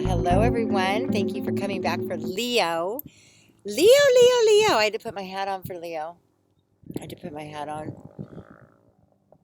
Hello everyone. Thank you for coming back for Leo. Leo. I had to put my hat on for Leo. I had to put my hat on.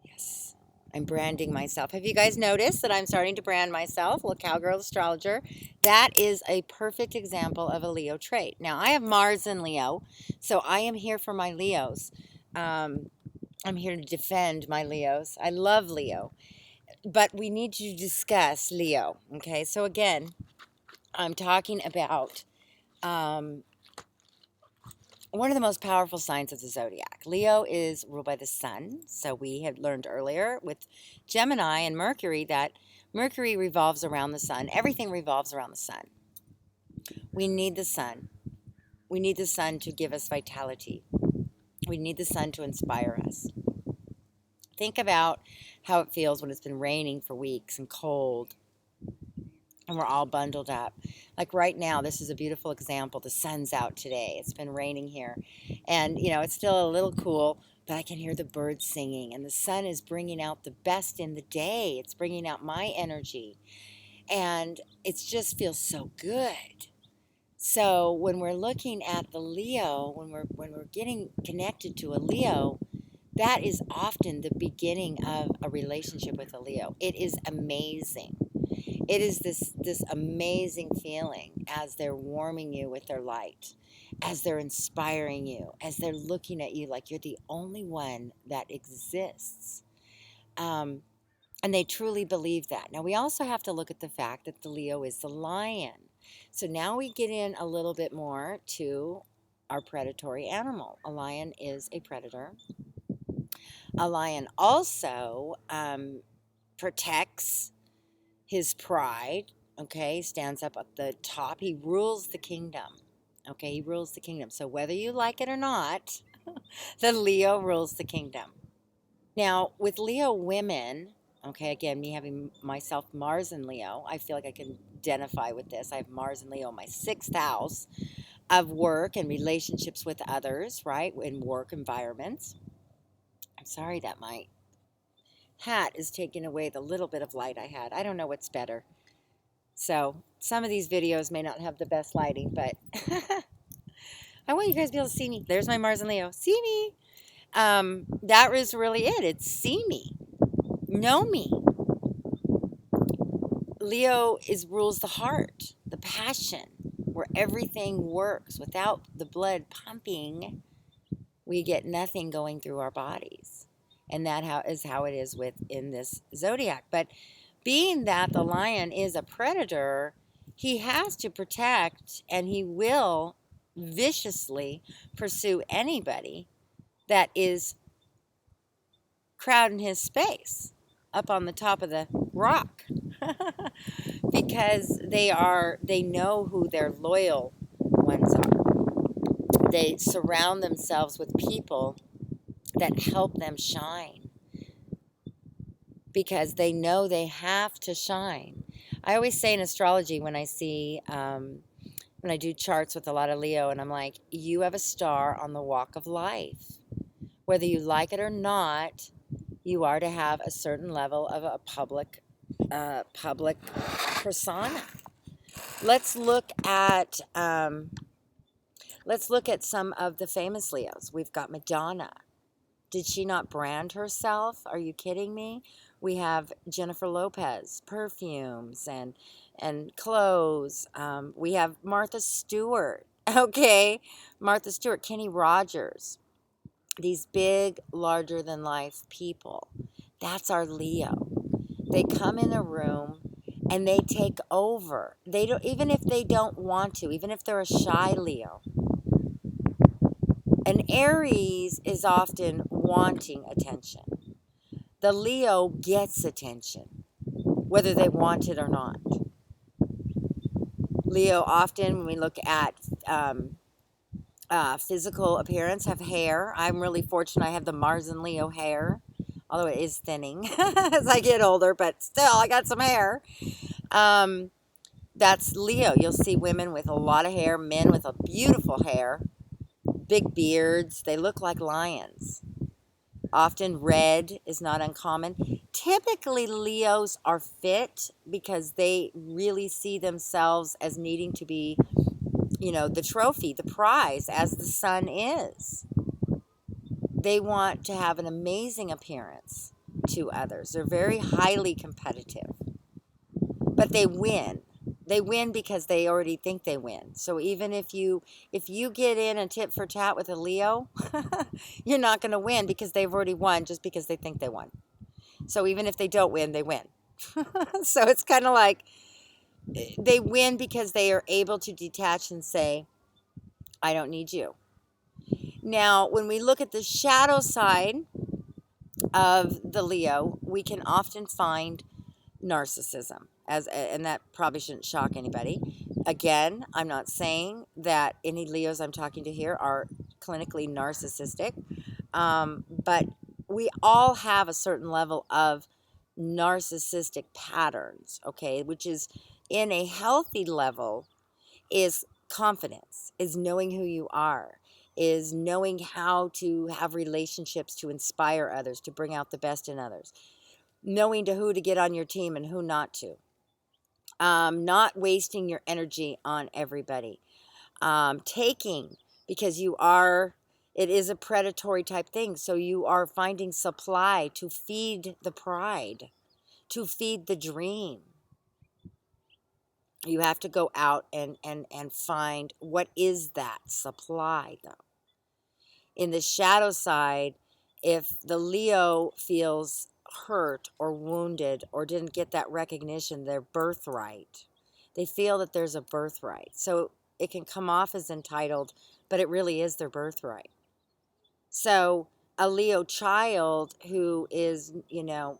Yes. I'm branding myself. Have you guys noticed that I'm starting to brand myself? Little cowgirl astrologer. That is a perfect example of a Leo trait. Now, I have Mars in Leo, so I am here for my Leos. I'm here to defend my Leos. I love Leo, but we need to discuss Leo. Okay, so again, I'm talking about one of the most powerful signs of the zodiac. Leo is ruled by the sun. So we had learned earlier with Gemini and Mercury that Mercury revolves around the sun. Everything revolves around the sun. We need the sun. We need the sun to give us vitality. We need the sun to inspire us. Think about how it feels when it's been raining for weeks and cold and we're all bundled up. Like right now, this is a beautiful example. The sun's out today. It's been raining here. And, it's still a little cool, but I can hear the birds singing. And the sun is bringing out the best in the day. It's bringing out my energy. And it just feels so good. So when we're looking at the Leo, when we're getting connected to a Leo, that is often the beginning of a relationship with a Leo. It is amazing. It is this amazing feeling as they're warming you with their light, as they're inspiring you, as they're looking at you like you're the only one that exists. And they truly believe that. Now, we also have to look at the fact that the Leo is the lion. So now we get in a little bit more to our predatory animal. A lion is a predator. A lion also protects his pride, okay, stands up at the top. He rules the kingdom, okay, he rules the kingdom. So whether you like it or not, the Leo rules the kingdom. Now, with Leo women, okay, again, me having myself Mars in Leo, I feel like I can identify with this. I have Mars in Leo, my 6th house of work and relationships with others, right, in work environments. I'm sorry that my hat is taking away the little bit of light I had. I don't know what's better. So some of these videos may not have the best lighting, but I want you guys to be able to see me. There's my Mars and Leo. See me. That was really it. It's see me. Know me. Leo rules the heart, the passion, where everything works. Without the blood pumping, we get nothing going through our bodies. And that is how it is within this zodiac. But being that the lion is a predator, he has to protect, and he will viciously pursue anybody that is crowding his space up on the top of the rock. Because they know who their loyal ones are. They surround themselves with people that help them shine because they know they have to shine. I always say in astrology when I see, when I do charts with a lot of Leo, and I'm like, you have a star on the walk of life. Whether you like it or not, you are to have a certain level of a public persona. Let's look at some of the famous Leos. We've got Madonna. Did she not brand herself? Are you kidding me? We have Jennifer Lopez, perfumes and clothes. We have Martha Stewart, okay? Martha Stewart, Kenny Rogers. These big, larger-than-life people. That's our Leo. They come in a room and they take over. They don't, even if they don't want to, even if they're a shy Leo. An Aries is often wanting attention. The Leo gets attention, whether they want it or not. Leo often, when we look at physical appearance, have hair. I'm really fortunate I have the Mars and Leo hair, although it is thinning as I get older, but still, I got some hair. That's Leo. You'll see women with a lot of hair, men with a beautiful hair, big beards. They look like lions. Often red is not uncommon. Typically, Leos are fit because they really see themselves as needing to be, the trophy, the prize, as the sun is. They want to have an amazing appearance to others. They're very highly competitive, but they win. They win because they already think they win. So even if you get in a tit for tat with a Leo, you're not going to win because they've already won just because they think they won. So even if they don't win, they win. So it's kind of like they win because they are able to detach and say, I don't need you. Now, when we look at the shadow side of the Leo, we can often find narcissism, and that probably shouldn't shock anybody. Again, I'm not saying that any Leos I'm talking to here are clinically narcissistic, but we all have a certain level of narcissistic patterns, okay, which is in a healthy level is confidence, is knowing who you are, is knowing how to have relationships to inspire others, to bring out the best in others, knowing to who to get on your team and who not to, not wasting your energy on everybody, taking because it is a predatory type thing. So you are finding supply to feed the pride, to feed the dream. You have to go out and find what is that supply, though. In the shadow side, if the Leo feels hurt or wounded or didn't get that recognition, their birthright, they feel that there's a birthright. So it can come off as entitled, but it really is their birthright. So a Leo child who is,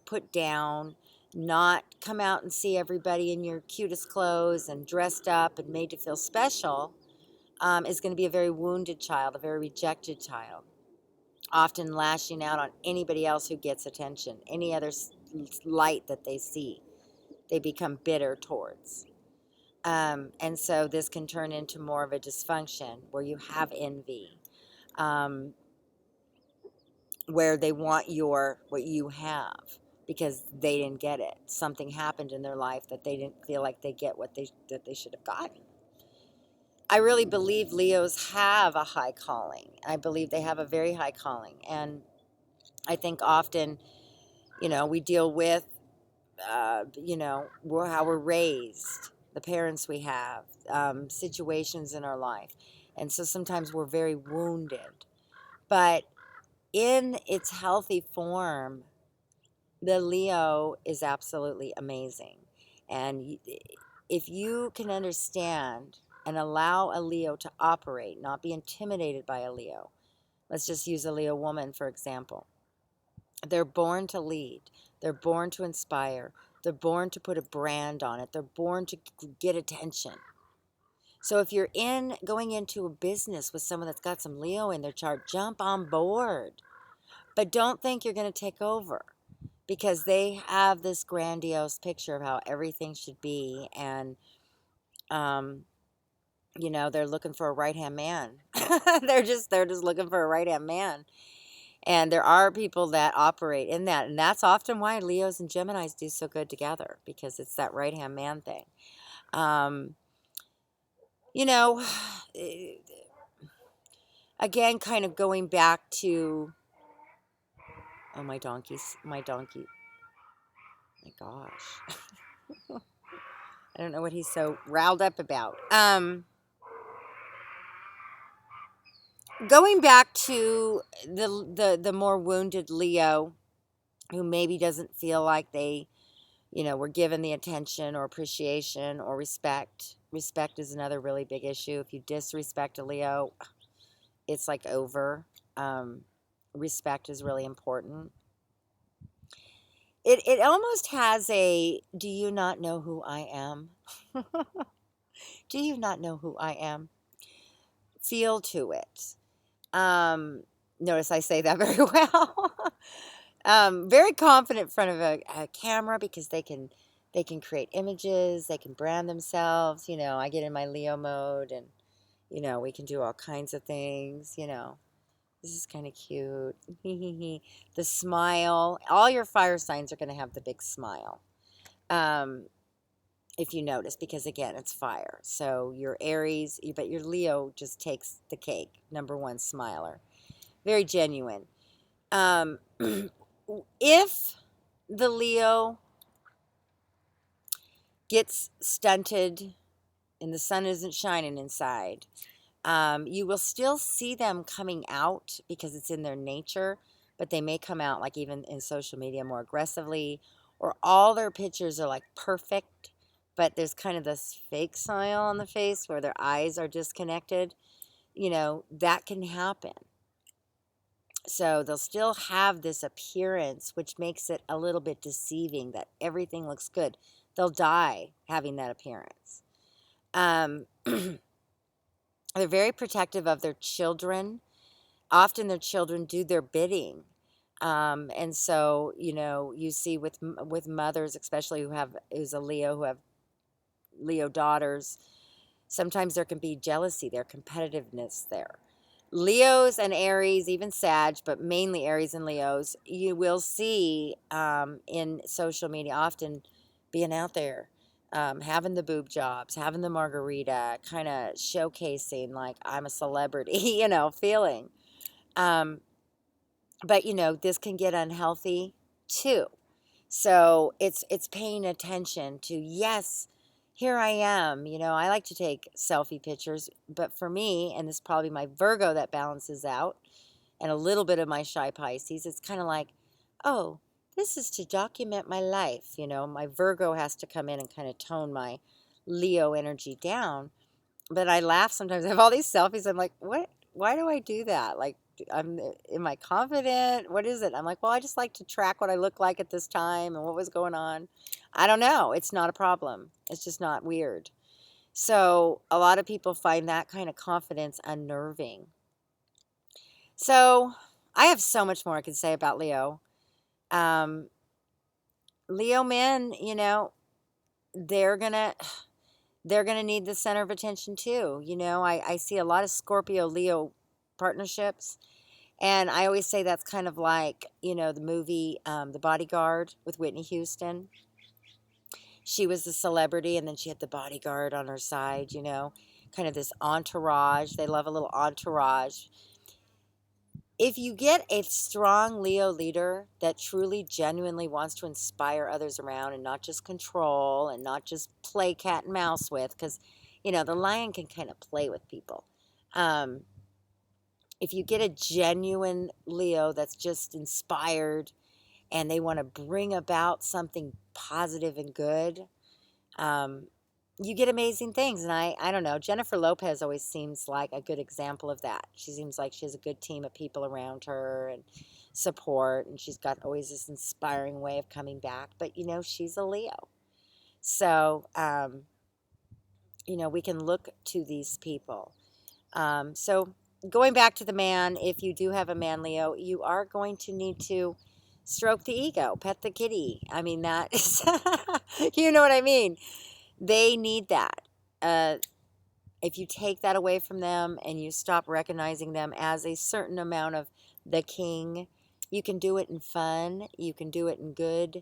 put down, not come out and see everybody in your cutest clothes and dressed up and made to feel special, is going to be a very wounded child, a very rejected child, often lashing out on anybody else who gets attention, any other light that they see, they become bitter towards. And so this can turn into more of a dysfunction where you have envy, where they want what you have because they didn't get it. Something happened in their life that they didn't feel like they get that they should have gotten. I really believe Leos have a high calling. I believe they have a very high calling. And I think often, we deal with, how we're raised, the parents we have, situations in our life. And so sometimes we're very wounded. But in its healthy form, the Leo is absolutely amazing. And if you can understand and allow a Leo to operate, not be intimidated by a Leo, let's just use a Leo woman, for example. They're born to lead. They're born to inspire. They're born to put a brand on it. They're born to get attention. So if you're going into a business with someone that's got some Leo in their chart, jump on board. But don't think you're going to take over because they have this grandiose picture of how everything should be. And, they're looking for a right-hand man. they're just looking for a right-hand man. And there are people that operate in that. And that's often why Leos and Geminis do so good together, because it's that right-hand man thing. You know, again, kind of going back to, oh, my donkey, my gosh. I don't know what he's so riled up about. Going back to the more wounded Leo, who maybe doesn't feel like they, were given the attention or appreciation or respect. Respect is another really big issue. If you disrespect a Leo, it's like over. Respect is really important. It almost has a, do you not know who I am? Do you not know who I am? Feel to it. Notice I say that very well. Very confident in front of a camera because they can create images, they can brand themselves. I get in my Leo mode and, we can do all kinds of things, This is kind of cute. The smile. All your fire signs are going to have the big smile. Um, if you notice, because again, it's fire. So your Aries, but your Leo just takes the cake. Number one smiler. Very genuine. Um, if the Leo gets stunted and the sun isn't shining inside, you will still see them coming out because it's in their nature, but they may come out like even in social media more aggressively, or all their pictures are like perfect, but there's kind of this fake smile on the face where their eyes are disconnected. That can happen. So they'll still have this appearance, which makes it a little bit deceiving that everything looks good. They'll die having that appearance. They're very protective of their children. Often their children do their bidding. And so, you see with mothers, especially who's a Leo, who have Leo daughters, sometimes there can be jealousy there, competitiveness there. Leos and Aries, even Sag, but mainly Aries and Leos, you will see in social media often being out there, having the boob jobs, having the margarita, kind of showcasing like I'm a celebrity, feeling. Um, but this can get unhealthy too. So it's paying attention to, yes, here I am. I like to take selfie pictures, but for me, and this is probably my Virgo that balances out, and a little bit of my shy Pisces, it's kind of like, oh, this is to document my life. My Virgo has to come in and kind of tone my Leo energy down. But I laugh sometimes. I have all these selfies. I'm like, what? Why do I do that? Like, am I confident? What is it? I'm like, well, I just like to track what I look like at this time and what was going on. I don't know. It's not a problem. It's just not weird. So a lot of people find that kind of confidence unnerving. So I have so much more I could say about Leo. Um, Leo men, they're gonna they're going to need the center of attention too. I see a lot of Scorpio Leo partnerships. And I always say that's kind of like, the movie The Bodyguard with Whitney Houston. She was the celebrity and then she had the bodyguard on her side, kind of this entourage. They love a little entourage. If you get a strong Leo leader that truly, genuinely wants to inspire others around and not just control and not just play cat and mouse with, because, the lion can kind of play with people. If you get a genuine Leo that's just inspired and they want to bring about something positive and good, you get amazing things. And I don't know, Jennifer Lopez always seems like a good example of that. She seems like she has a good team of people around her and support, and she's got always this inspiring way of coming back. But she's a Leo. So we can look to these people. So going back to the man, if you do have a man Leo, you are going to need to stroke the ego, pet the kitty. I mean, that is, you know what I mean? They need that. If you take that away from them and you stop recognizing them as a certain amount of the king, you can do it in fun. You can do it in good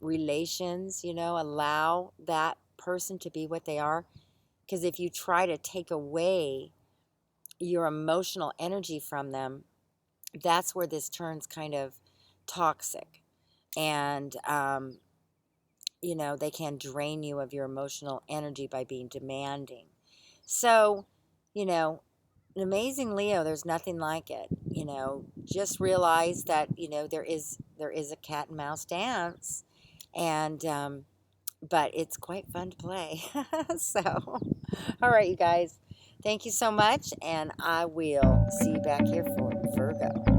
relations, allow that person to be what they are. Because if you try to take away your emotional energy from them, that's where this turns kind of toxic. And, they can drain you of your emotional energy by being demanding. So, an amazing Leo, there's nothing like it. Just realize that, there is a cat and mouse dance. And, but it's quite fun to play. So, all right, you guys. Thank you so much, and I will see you back here for Virgo.